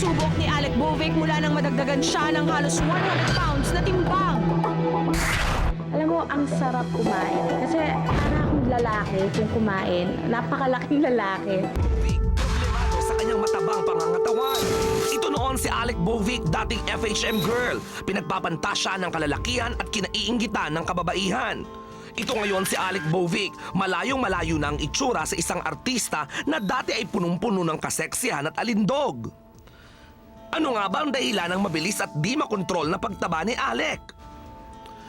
Sinusubok ni Alec Bovic mula nang madagdagan siya ng halos 100 pounds na timbang. Alam mo, ang sarap kumain. Kasi para akong lalaki kung kumain. Napakalaking lalaki. Problemado sa kanyang matabang pangangatawan. Ito noon si Alec Bovic, dating FHM girl. Pinagpapanta siya ng kalalakihan at kinaiinggitan ng kababaihan. Ito ngayon si Alec Bovic, malayong-malayo na ang itsura sa isang artista na dati ay punong-puno ng kaseksihan at alindog. Ano nga ba ang dahilan ng mabilis at di makontrol na pagtaba ni Alec?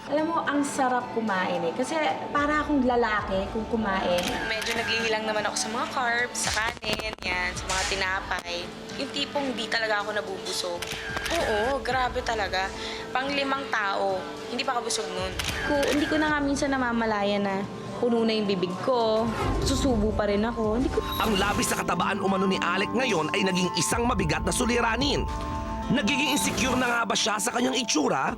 Alam mo, ang sarap kumain eh. Kasi para akong lalaki kung kumain. Medyo naglihilang naman ako sa mga carbs, sa kanin, yan, sa mga tinapay. Yung tipong hindi talaga ako nabubusog. Oo, grabe talaga. Pang-limang tao, hindi pa kabusog nun. Hindi ko na nga minsan namamalaya na puno na yung bibig ko. Susubo pa rin ako. Ang labis na katabaan umano ni Alec ngayon ay naging isang mabigat na suliranin. Nagiging insecure na nga ba siya sa kanyang itsura?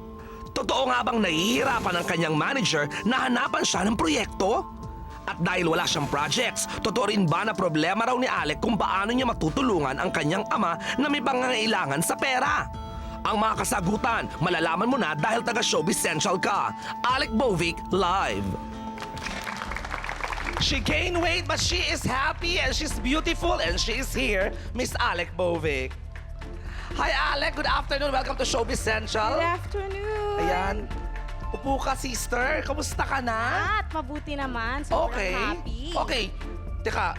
Totoo nga bang nahihirapan ang kanyang manager na hanapan siya ng proyekto? At dahil wala siyang projects, totoo rin ba na problema raw ni Alec kung paano niya matutulungan ang kanyang ama na may pangangailangan sa pera? Ang mga kasagutan, malalaman mo na dahil taga Showbiz Central ka. Alec Bovic, live. She gained weight but she is happy and she's beautiful and she is here, Miss Alec Bovic. Hi Alec, good afternoon. Welcome to Showbiz Central. Good afternoon! Ayan. Upo ka, sister. Kamusta ka na? At mabuti naman. Sobrang Okay. happy. Okay. Teka,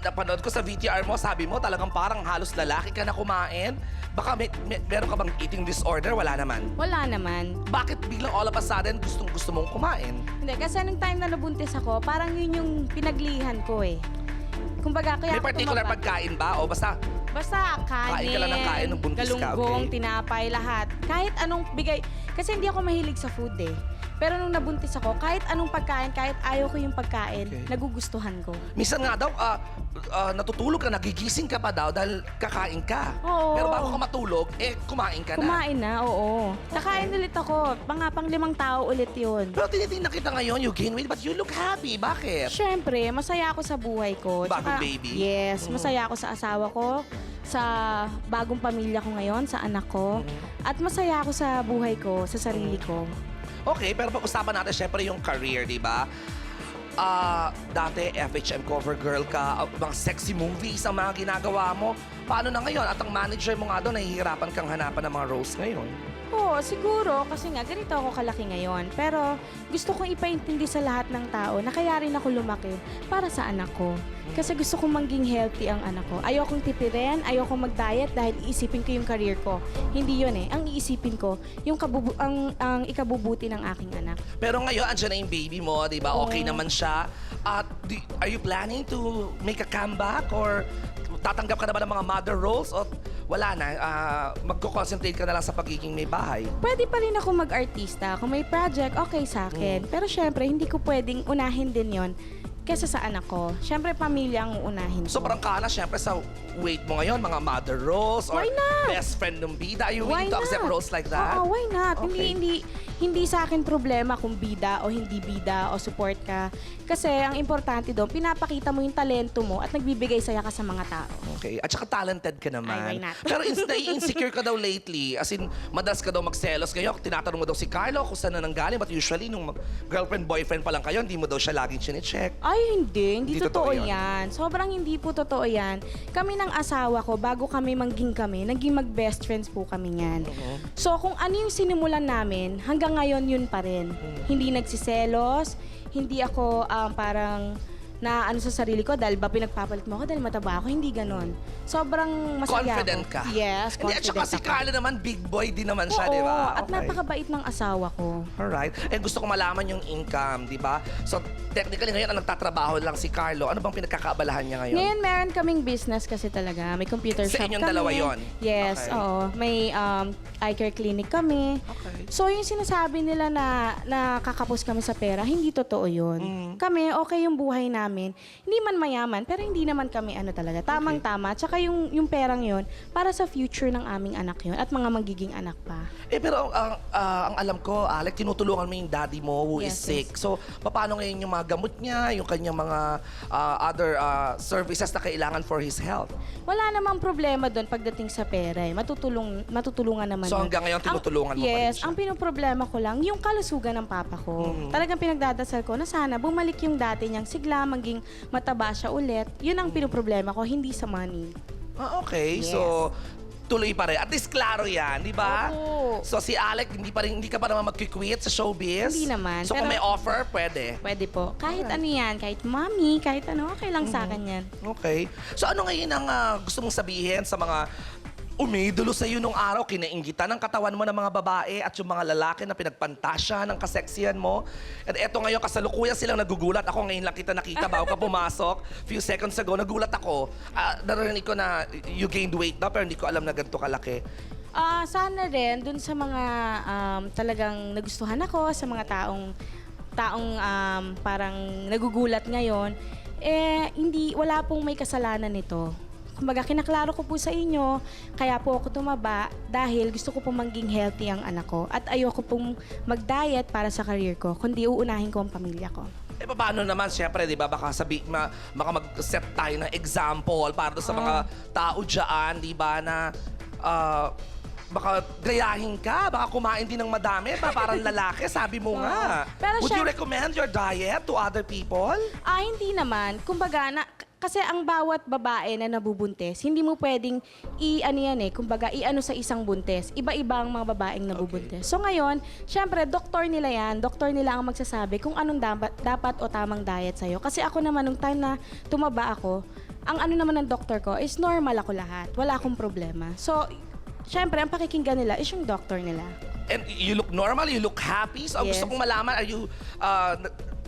napanood ko sa VTR mo, sabi mo talagang parang halos lalaki ka na kumain. Baka meron ka bang eating disorder? Wala naman. Wala naman. Bakit biglang all of a sudden gusto mong kumain? Hindi, kasi nung time na nabuntis ako, parang yun yung pinaglihan ko eh. Kumbaga, kaya May ako particular tumaba. pagkain ba? O basta Basta kanin, Kain ka lang ng kain nung buntis ka, galunggong, okay? tinapay, lahat. Kahit anong bigay. Kasi hindi ako mahilig sa food eh. Pero nung nabuntis ako, kahit anong pagkain, kahit ayaw ko yung pagkain, Okay. nagugustuhan ko. minsan nga daw, natutulog ka, nagigising ka pa daw dahil kakain ka. Oo. Pero bago ka matulog, kumain ka na. Kumain na, oo. Nakain ulit ako. Mga pang-5 tao ulit yun. Pero tinitingnan kita ngayon, you gain weight, but you look happy. Bakit? Siyempre, masaya ako sa buhay ko. Bagong baby? Yes, masaya ako sa asawa ko, sa bagong pamilya ko ngayon, sa anak ko. At masaya ako sa buhay ko, sa sarili ko. Okay, pero pag-usapan natin syempre yung career, di ba? Dati FHM cover girl ka, mga sexy movies ang mga ginagawa mo. Paano na ngayon? At ang manager mo nga doon, nahihirapan kang hanapan ng mga roles ngayon. Oo, siguro, kasi nga, ganito ako kalaki ngayon. Pero gusto kong ipaintindi sa lahat ng tao na kaya rin ako lumaki para sa anak ko. Kasi gusto kong maging healthy ang anak ko. Ayokong tipirin, ayokong mag-diet dahil iisipin ko yung career ko. Hindi yun eh. Ang iisipin ko, yung ang ikabubuti ng aking anak. Pero ngayon, andyan na yung baby mo, di ba? Okay Oo. naman siya. At are you planning to make a comeback? Or tatanggap ka na ba ng mga mother roles? O wala na, magko-concentrate ka na lang sa pagiging may bahay? Pwede pa rin ako mag-artista. Kung may project, okay sa akin. Pero syempre, hindi ko pwedeng unahin din yon kesa sa anak ko. Syempre, pamilya ang uunahin ko. So parang kala syempre sa weight mo ngayon, mga mother roles or Why not? best friend ng bida. Are you Why willing to accept not? roles like that? Oo, why not? Okay. Hindi sa akin problema kung bida o hindi bida o support ka. Kasi ang importante doon, pinapakita mo yung talento mo at nagbibigay saya ka sa mga tao. Okay. At saka talented ka naman. Ay, why not? Pero nai-insecure ka daw lately. As in, madalas ka daw magselos. Ngayon, tinatanong mo daw si Carlo kung saan na nanggaling. But usually, nung girlfriend-boyfriend pa lang kayo, hindi mo daw siya laging chinecheck. Ay, hindi. Hindi Hindi totoo totoo yan. Sobrang hindi po totoo yan. Kami ng asawa ko, bago kami mangging kami, naging mag-best friends po kami yan. So, kung ano yung sinimulan namin, hanggang ngayon yun pa rin. Hindi nagsiselos, hindi ako parang na ano sa sarili ko dahil ba pinagpapalit mo ako dahil mataba ako, hindi ganon. Sobrang masaya Confident ako. ka? Yes, Hindi, confident at saka si ako. Carlo naman, big boy din naman siya, Oo, di ba? at napakabait ng asawa ko. Alright. And gusto ko malaman yung income, di ba? So, technically ngayon, ang nagtatrabaho lang si Carlo. Ano bang pinagkakaabalahan niya ngayon? Ngayon, meron kaming business kasi talaga. May computer Sa shop inyong kami. dalawa yon? Yes, Okay. oo. May eye care clinic kami. Okay. So, yung sinasabi nila na kakapos kami sa pera, hindi totoo yun. Kami, okay yung buhay namin namin, hindi man mayaman, pero hindi naman kami talaga, tamang-tama. Tsaka yung perang yon para sa future ng aming anak yon at mga magiging anak pa. Pero ang alam ko, Alec, tinutulungan mo yung daddy mo who is Yes, sick. So, paano ngayon yung mga gamot niya, yung kanyang mga other services na kailangan for his health? Wala namang problema doon pagdating sa pera. Matutulungan naman. So, yun. hanggang ngayon, tinutulungan mo pa rin Yes, siya? ang pinoproblema ko lang, yung kalusugan ng papa ko. Talagang pinagdadasal ko na sana bumalik yung dati niyang sigla, maging mataba siya ulit. Yun ang pinoproblema ko, hindi sa money. Okay. Yes. So, tuloy pa rin. At least klaro yan, di ba? Opo. So, si Alec, hindi ka pa naman mag-quit sa showbiz? Hindi naman, So, kung pero- may offer, pwede? Pwede po. Kahit ano yan, kahit mommy, kahit ano, okay lang sa akin yan. Okay. So, ano ngayon ang gusto mong sabihin sa mga umiidolo sa iyo nung araw, kinainggitan ng katawan mo ng mga babae at yung mga lalaki na pinagpantasya ng kaseksihan mo. At eto ngayon, kasalukuyan silang nagugulat. Ako ngayon lang kita nakita bago ka pumasok. Few seconds ago, nagulat ako. Narinig ko na you gained weight na pero hindi ko alam na ganito kalaki. Sana rin, dun sa mga talagang nagustuhan ako, sa mga taong parang nagugulat ngayon, wala pong may kasalanan nito. Kumbaga, kinaklaro ko po sa inyo, kaya po ako tumaba dahil gusto ko pong maging healthy ang anak ko at ayoko pong mag-diet para sa career ko, kundi uunahin ko ang pamilya ko. Paano naman, siyempre, di ba, baka mag-set tayo ng example para doon sa mga tao dyan, di ba, na baka gayahin ka, baka kumain din ng madami, parang lalaki, sabi mo nga. Pero Would you recommend your diet to other people? Hindi naman. Kumbaga, kasi ang bawat babae na nabubuntis, hindi mo pwedeng i-ano sa isang buntis. Iba-iba ang mga babaeng nabubuntis. So ngayon, syempre, doktor nila yan. Doktor nila ang magsasabi kung anong dapat o tamang diet sa'yo. Kasi ako naman, nung time na tumaba ako, ang ano naman ng doktor ko is normal ako lahat. Wala akong problema. So, syempre, ang pakikinggan nila is yung doktor nila. And you look normal, you look happy. So, Yes. gusto kong malaman, are you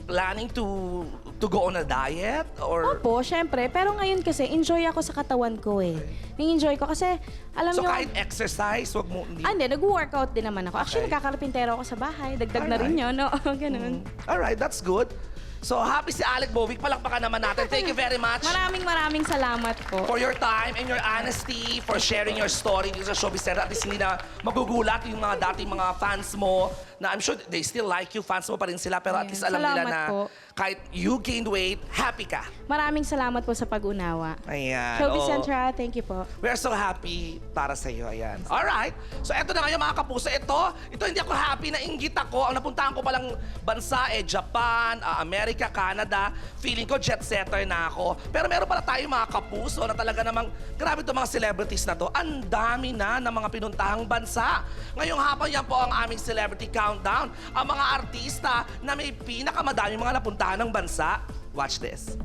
planning to go on a diet? Or Opo, syempre. Pero ngayon kasi, enjoy ako sa katawan ko eh. Nang-enjoy ko kasi, alam so nyo... kahit exercise, wag mo... Hindi, nag-workout din naman ako. Actually, Okay. nagkakarpintero ako sa bahay. Dagdag na rin yun, no? Ganun. Alright, that's good. So, happy si Alec Bovic. Palakpakan naman natin. Thank you very much Maraming salamat po. for your time and your honesty, for sharing your story dito sa Showbiz Center. At least hindi na magugulat yung mga dating mga fans mo na I'm sure they still like you. Fans mo pa rin sila. Pero at Ayan. least alam nila Salamat na po. kahit you gained weight, happy ka. Maraming salamat po sa pag-unawa. Ayan. Showbiz oo. Central, thank you po. We are so happy para sa iyo. Ayan. Alright. So, eto na ngayon mga kapuso. Ito hindi ako happy na inggit ako. Ang napuntahan ko palang bansa Japan, America, Canada. Feeling ko jet setter na ako. Pero meron pala tayong mga kapuso na talaga namang grabe itong mga celebrities na to. Ang dami na ng mga pinuntahang bansa. Ngayong hapon yan po ang aming celebrity countdown. Ang mga artista na may pinakamadaming mga napuntahan ng bansa. Watch this.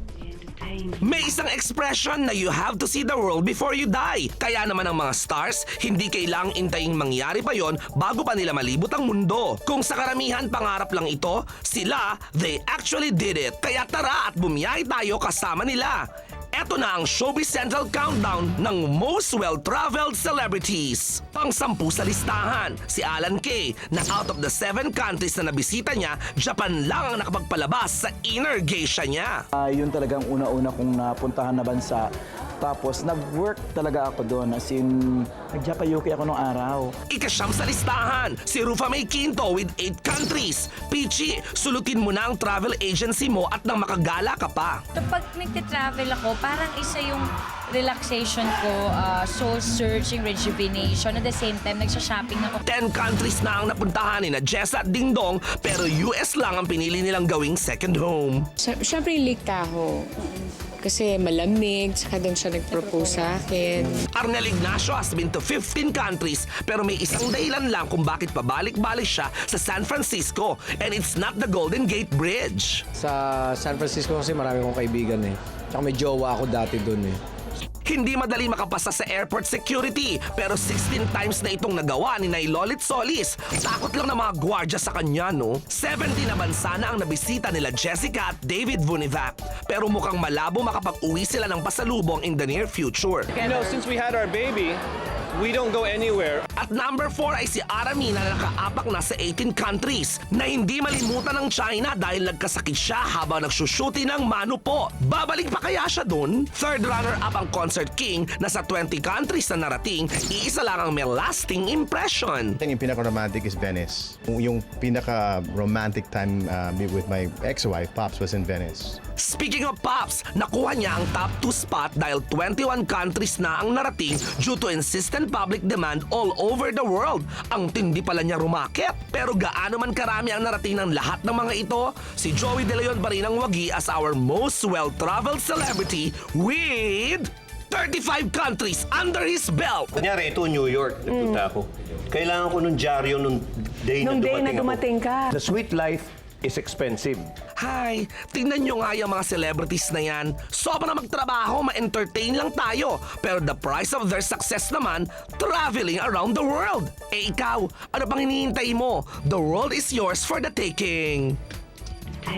May isang expression na you have to see the world before you die. Kaya naman ang mga stars, hindi kailangang intayin mangyari pa yon bago pa nila malibot ang mundo. Kung sa karamihan pangarap lang ito, sila, they actually did it. Kaya tara at bumiyahe tayo kasama nila. Eto na ang Showbiz Central Countdown ng Most Well-Traveled Celebrities. Pang-10 sa listahan, si Alan Kay, na out of the 7 countries na nabisita niya, Japan lang ang nakapagpalabas sa inner geisha niya. Yun talagang una-una kong napuntahan na bansa. Tapos nag-work talaga ako doon. As in, nag-japayuki ako nung araw. Ika-9 sa listahan, si Rufa May Quinto with 8 countries. Pichi, sulutin mo na ang travel agency mo at nang makagala ka pa. Kapag nagte-travel ako, parang isa yung relaxation ko, soul-searching, rejuvenation. At the same time, nagsha-shopping ako. 10 countries na ang napuntahan ni na Jessa at Ding Dong, pero US lang ang pinili nilang gawing second home. Siyempre, Lake Tahoe. Kasi malamig, saka doon siya nag-propose sa akin. Arnel Ignacio has been to 15 countries pero may isang dahilan lang kung bakit pabalik-balik siya sa San Francisco, and it's not the Golden Gate Bridge. Sa San Francisco kasi marami akong kaibigan eh. Tsaka may jowa ako dati doon eh. Hindi madali makapasa sa airport security pero 16 times na itong nagawa ni Nay Lolit Solis. Takot lang na mga gwardya sa kanya, no? 70 na bansa na ang nabisita nila Jessica at David Vunivac. Pero mukhang malabo makapag-uwi sila ng pasalubong in the near future. You know, since we had our baby, We don't go anywhere. At number 4 ay si Arami na nakaapak na sa 18 countries na hindi malimutan ng China dahil nagkasakit siya habang nagsushooting ng Manu po. Babalik pa kaya siya dun? Third runner-up ang Concert King na sa 20 countries na narating, iisa lang ang may lasting impression. Yung pinaka-romantic is Venice. Yung pinaka-romantic time with my ex-wife, Pops, was in Venice. Speaking of Pops, nakuha niya ang top 2 spot dahil 21 countries na ang narating due to insistent public demand all over the world. Ang tindi pala niya rumakit. Pero gaano man karami ang narating ng lahat ng mga ito, si Joey De Leon pa rin ang wagi as our most well-traveled celebrity with 35 countries under his belt. Kunyari, ito New York, nagpunta ako. Kailangan ko nung dyaryo nung day na dumating ako. The sweet life is expensive. Hi, tingnan nyo nga yung mga celebrities na yan. Sobra na magtrabaho, ma-entertain lang tayo. Pero the price of their success naman, traveling around the world. Eh ikaw, ano pang hinihintay mo? The world is yours for the taking.